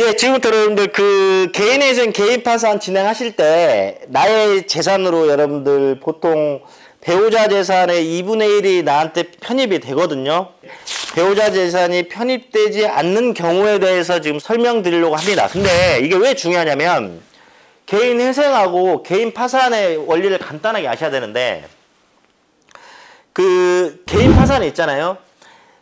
네, 지금부터 여러분들 그 개인회생 개인 파산 진행하실 때 나의 재산으로 여러분들 보통 배우자 재산의 2분의 1이 나한테 편입이 되거든요. 배우자 재산이 편입되지 않는 경우에 대해서 지금 설명드리려고 합니다. 근데 이게 왜 중요하냐면 개인 회생하고 개인 파산의 원리를 간단하게 아셔야 되는데, 그 개인 파산이 있잖아요.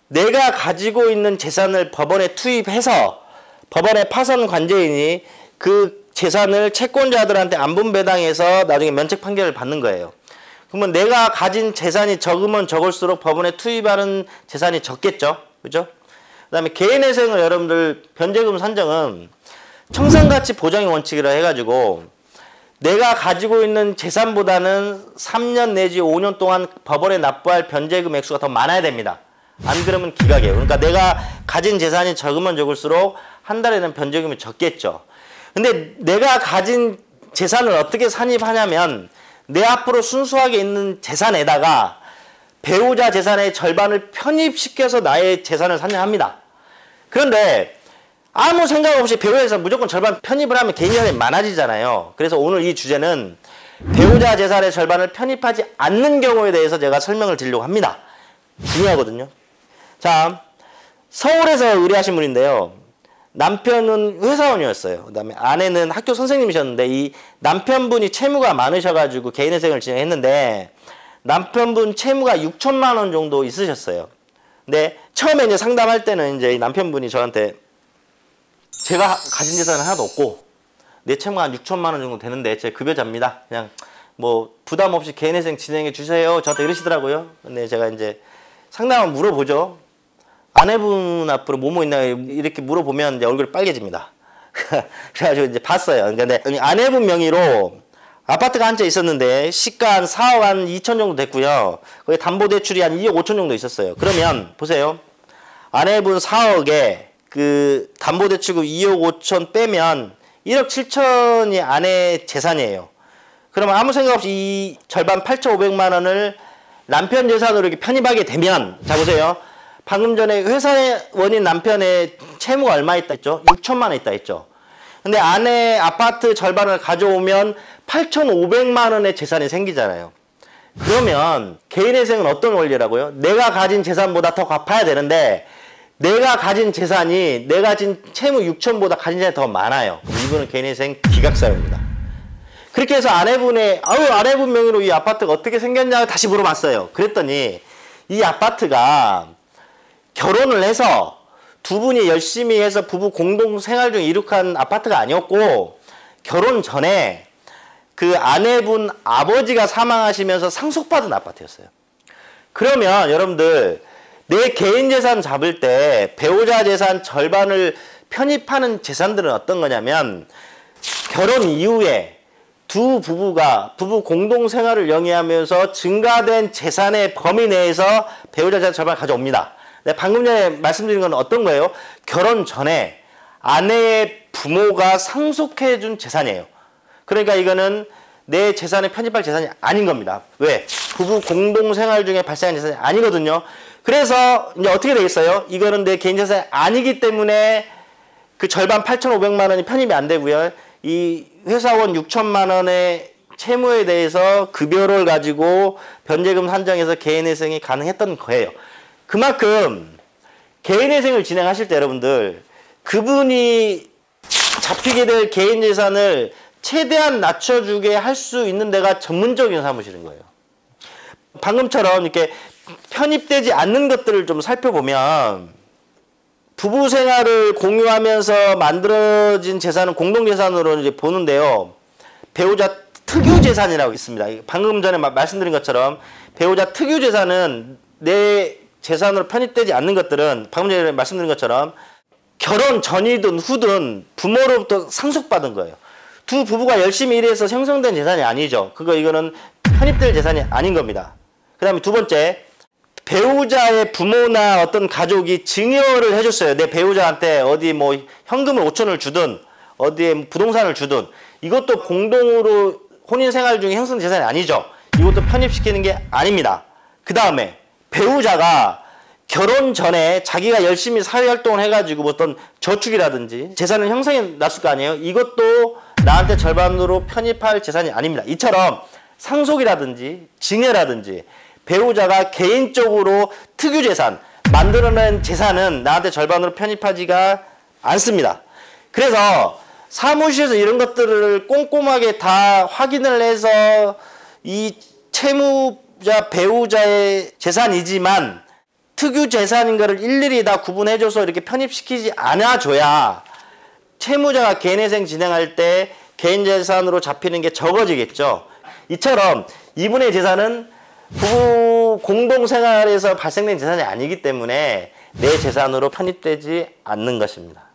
내가 가지고 있는 재산을 법원에 투입해서 법원의 파산 관제인이 그 재산을 채권자들한테 안분배당해서 나중에 면책 판결을 받는 거예요. 그러면 내가 가진 재산이 적으면 적을수록 법원에 투입하는 재산이 적겠죠. 그죠? 그 다음에 개인회생을 여러분들 변제금 산정은 청산가치 보장의 원칙이라 해가지고 내가 가지고 있는 재산보다는 3년 내지 5년 동안 법원에 납부할 변제금 액수가 더 많아야 됩니다. 안 그러면 기각이에요. 그러니까 내가 가진 재산이 적으면 적을수록 한 달에는 변제금이 적겠죠. 근데 내가 가진 재산을 어떻게 산입하냐면 내 앞으로 순수하게 있는 재산에다가 배우자 재산의 절반을 편입시켜서 나의 재산을 산정합니다. 그런데 아무 생각 없이 배우자 재산 무조건 절반 편입을 하면 개인 재산이 많아지잖아요. 그래서 오늘 이 주제는 배우자 재산의 절반을 편입하지 않는 경우에 대해서 제가 설명을 드리려고 합니다. 중요하거든요. 자, 서울에서 의뢰하신 분인데요. 남편은 회사원이었어요. 그 다음에 아내는 학교 선생님이셨는데 이 남편분이 채무가 많으셔가지고 개인회생을 진행했는데 남편분 채무가 6천만 원 정도 있으셨어요. 근데 처음에 이제 상담할 때는 이제 남편분이 저한테 제가 가진 재산은 하나도 없고 내 채무가 한 6천만 원 정도 되는데 제 급여자입니다. 그냥 뭐 부담 없이 개인회생 진행해 주세요. 저한테 이러시더라고요. 근데 제가 이제 상담을 물어보죠. 아내분 앞으로 뭐뭐 있나 이렇게 물어보면 이제 얼굴이 빨개집니다. 그래가지고 이제 봤어요. 근데 아내분 명의로 아파트가 한 채 있었는데 시가 한 4억 한 2천 정도 됐고요. 거기 담보대출이 한 2억 5천 정도 있었어요. 그러면 보세요. 아내분 4억에 그 담보대출금 2억 5천 빼면 1억 7천이 아내 재산이에요. 그러면 아무 생각 없이 이 절반 8,500만 원을 남편 재산으로 이렇게 편입하게 되면, 자 보세요. 방금 전에 회사원인 남편의 채무가 얼마 있다 했죠? 6천만 원 있다 했죠? 근데 아내 아파트 절반을 가져오면 8,500만 원의 재산이 생기잖아요. 그러면 개인회생은 어떤 원리라고요? 내가 가진 재산보다 더 갚아야 되는데 내가 가진 재산이 내가 가진 채무 6천보다 가진 재산이 더 많아요. 이분은 개인회생 기각사유입니다. 그렇게 해서 아내분 명의로 이 아파트가 어떻게 생겼냐고 다시 물어봤어요. 그랬더니 이 아파트가 결혼을 해서 두 분이 열심히 해서 부부 공동 생활 중 이룩한 아파트가 아니었고 결혼 전에 그 아내분 아버지가 사망하시면서 상속받은 아파트였어요. 그러면 여러분들 내 개인 재산 잡을 때 배우자 재산 절반을 편입하는 재산들은 어떤 거냐면 결혼 이후에 두 부부가 부부 공동 생활을 영위하면서 증가된 재산의 범위 내에서 배우자 재산 절반을 가져옵니다. 네, 방금 전에 말씀드린 건 어떤 거예요? 결혼 전에 아내의 부모가 상속해준 재산이에요. 그러니까 이거는 내 재산에 편입할 재산이 아닌 겁니다. 왜? 부부 공동생활 중에 발생한 재산이 아니거든요. 그래서 이제 어떻게 되겠어요? 이거는 내 개인 재산이 아니기 때문에 그 절반 8,500만 원이 편입이 안 되고요. 이 회사원 6천만 원의 채무에 대해서 급여를 가지고 변제금 산정해서 개인회생이 가능했던 거예요. 그만큼 개인회생을 진행하실 때 여러분들 그분이 잡히게 될 개인 재산을 최대한 낮춰주게 할 수 있는 데가 전문적인 사무실인 거예요. 방금처럼 이렇게 편입되지 않는 것들을 좀 살펴보면 부부 생활을 공유하면서 만들어진 재산은 공동재산으로 이제 보는데요. 배우자 특유재산이라고 있습니다. 방금 전에 말씀드린 것처럼 배우자 특유재산은 내 재산으로 편입되지 않는 것들은 방금 전에 말씀드린 것처럼 결혼 전이든 후든 부모로부터 상속받은 거예요. 두 부부가 열심히 일해서 형성된 재산이 아니죠. 이거는 편입될 재산이 아닌 겁니다. 그 다음에 두 번째, 배우자의 부모나 어떤 가족이 증여를 해줬어요. 내 배우자한테 어디 뭐 현금을 5천을 주든 어디에 부동산을 주든 이것도 공동으로 혼인생활 중에 형성된 재산이 아니죠. 이것도 편입시키는 게 아닙니다. 그 다음에 배우자가 결혼 전에 자기가 열심히 사회활동을 해가지고 어떤 저축이라든지 재산을 형성해 놨을 거 아니에요. 이것도 나한테 절반으로 편입할 재산이 아닙니다. 이처럼 상속이라든지 증여라든지 배우자가 개인적으로 특유재산, 만들어낸 재산은 나한테 절반으로 편입하지가 않습니다. 그래서 사무실에서 이런 것들을 꼼꼼하게 다 확인을 해서 이 채무자, 배우자의 재산이지만 특유재산인 거를 일일이 다 구분해줘서 이렇게 편입시키지 않아줘야 채무자가 개인회생 진행할 때 개인재산으로 잡히는 게 적어지겠죠. 이처럼 이분의 재산은 부부 공동생활에서 발생된 재산이 아니기 때문에 내 재산으로 편입되지 않는 것입니다.